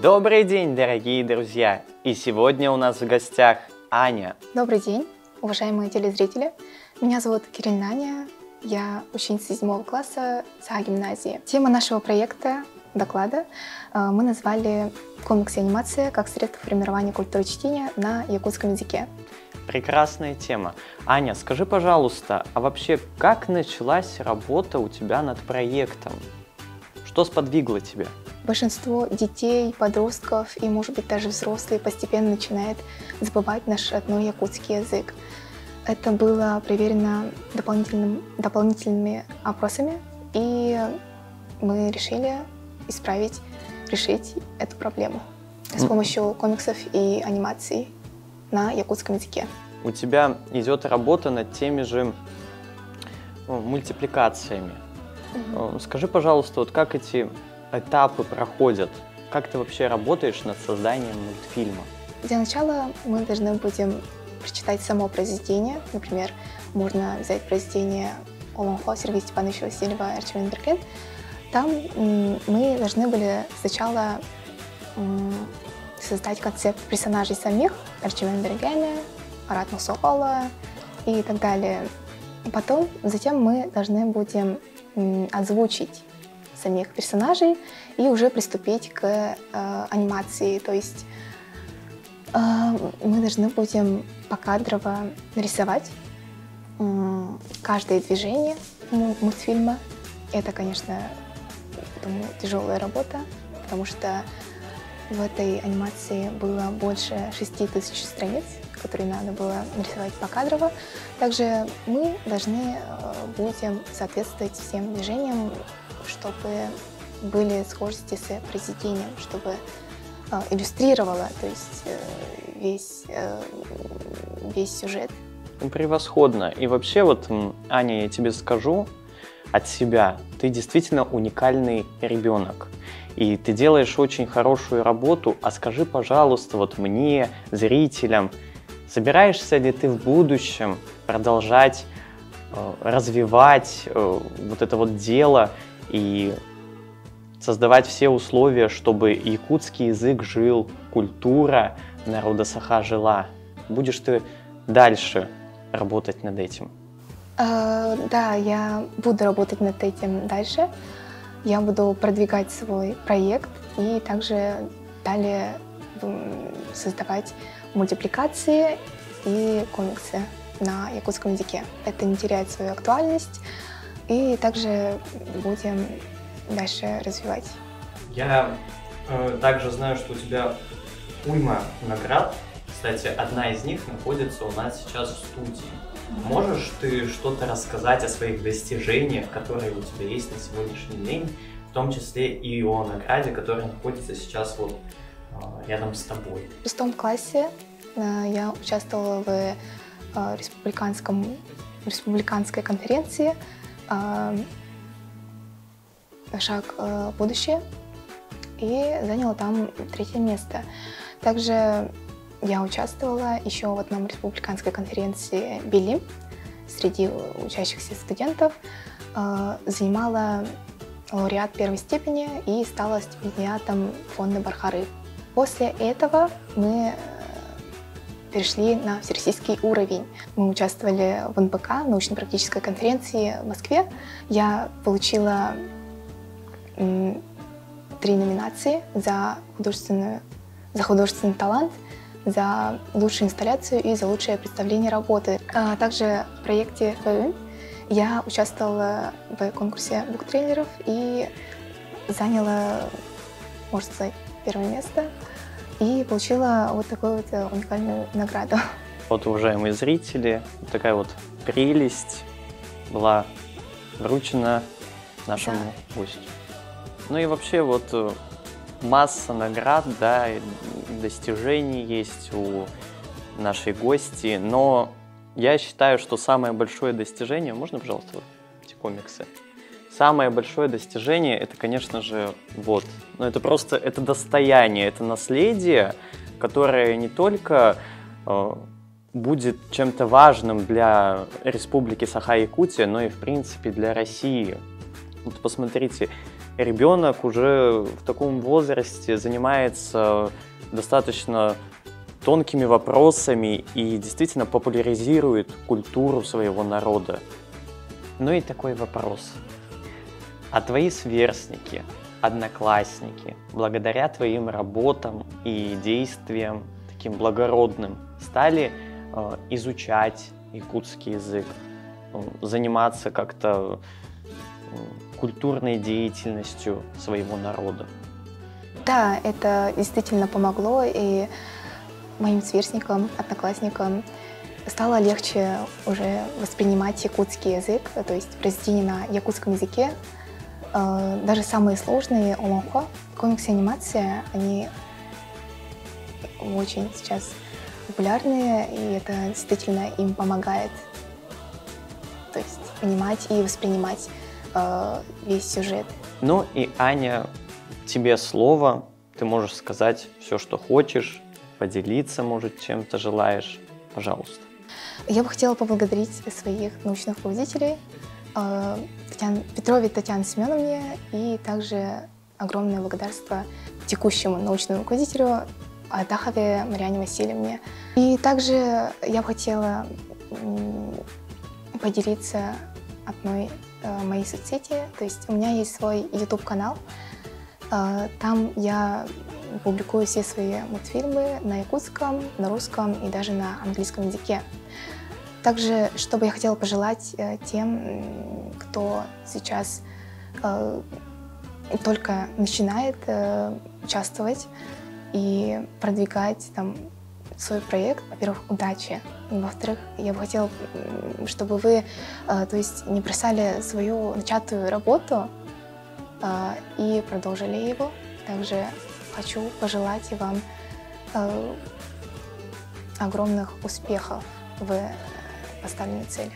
Добрый день, дорогие друзья! И сегодня у нас в гостях Аня. Добрый день, уважаемые телезрители. Меня зовут Кирилл Наня, я ученица 7 класса САГ-гимназии. Тема нашего проекта, доклада, мы назвали «Комикс и анимация как средство формирования культуры чтения на якутском языке». Прекрасная тема. Аня, скажи, пожалуйста, а вообще как началась работа у тебя над проектом? Что сподвигло тебя? Большинство детей, подростков и, может быть, даже взрослые постепенно начинают забывать наш родной якутский язык. Это было проверено дополнительными опросами, и мы решили решить эту проблему с помощью комиксов и анимаций на якутском языке. У тебя идет работа над теми же мультипликациями. Скажи, пожалуйста, вот как эти этапы проходят? Как ты вообще работаешь над созданием мультфильма? Для начала мы должны будем прочитать само произведение. Например, можно взять произведение Олонхо Сергея Степановича Васильева «Арчимед Берген». Там мы должны были сначала создать концепт персонажей самих, Арчимед Бергена, Аратну Сокола и так далее. Затем мы должны будем озвучить самих персонажей и уже приступить к анимации. То есть мы должны будем покадрово нарисовать каждое движение мультфильма. Это, конечно, думаю, тяжелая работа, потому что в этой анимации было больше 6000 страниц, которые надо было нарисовать покадрово. Также мы должны будем соответствовать всем движениям, чтобы были схожести с произведением, чтобы иллюстрировало, то есть весь сюжет. Превосходно. И вообще, вот, Аня, я тебе скажу от себя, ты действительно уникальный ребенок. И ты делаешь очень хорошую работу. А скажи, пожалуйста, вот мне, зрителям, собираешься ли ты в будущем продолжать развивать вот это вот дело и создавать все условия, чтобы якутский язык жил, культура народа Саха жила? Будешь ты дальше работать над этим? Да, я буду работать над этим дальше. Я буду продвигать свой проект и также далее создавать мультипликации и комиксы на якутском языке. Это не теряет свою актуальность, и также будем дальше развивать. Я также знаю, что у тебя уйма наград. Кстати, одна из них находится у нас сейчас в студии. Можешь ты что-то рассказать о своих достижениях, которые у тебя есть на сегодняшний день, в том числе и о награде, которая находится сейчас вот рядом с тобой? В 6 классе я участвовала в республиканской конференции «Шаг в будущее» и заняла там 3-е место. Также я участвовала еще в одном республиканской конференции «Билим» среди учащихся студентов, занимала лауреат 1-й степени и стала стипендиатом фонда Бархары. После этого мы перешли на всероссийский уровень. Мы участвовали в НПК, научно-практической конференции в Москве. Я получила 3 номинации за художественный талант, за лучшую инсталляцию и за лучшее представление работы. Также в проекте ФЭУ я участвовала в конкурсе буктрейлеров и заняла, можно сказать, 1-е место и получила вот такую вот уникальную награду. Вот, уважаемые зрители, вот такая вот прелесть была вручена нашему гостю. Ну и вообще вот масса наград, да, достижений есть у нашей гости, но я считаю, что самое большое достижение, можно, пожалуйста, вот эти комиксы? Самое большое достижение, это, конечно же, вот, но это просто, это достояние, это наследие, которое не только будет чем-то важным для Республики Саха-Якутия, но и, в принципе, для России. Вот посмотрите, ребенок уже в таком возрасте занимается достаточно тонкими вопросами и действительно популяризирует культуру своего народа. Ну и такой вопрос. А твои сверстники, одноклассники, благодаря твоим работам и действиям, таким благородным, стали изучать якутский язык, заниматься как-то культурной деятельностью своего народа? Да, это действительно помогло, и моим сверстникам, одноклассникам стало легче уже воспринимать якутский язык, то есть произведения на якутском языке. Даже самые сложные олонхо, комиксы, анимация, они очень сейчас популярные, и это действительно им помогает, то есть понимать и воспринимать весь сюжет. Ну и, Аня, тебе слово. Ты можешь сказать все, что хочешь, поделиться, может, чем-то желаешь. Пожалуйста. Я бы хотела поблагодарить своих научных руководителей, Петрове Татьяне Семеновне, и также огромное благодарство текущему научному руководителю Атахове Марьяне Васильевне. И также я бы хотела поделиться одной моей соцсети. То есть у меня есть свой YouTube-канал. Там я публикую все свои мультфильмы на якутском, на русском и даже на английском языке. Также, что бы я хотела пожелать тем, кто сейчас только начинает участвовать и продвигать там свой проект. Во-первых, удачи. Во-вторых, я бы хотела, чтобы вы, то есть, не бросали свою начатую работу и продолжили его. Также хочу пожелать и вам огромных успехов в поставленной цели.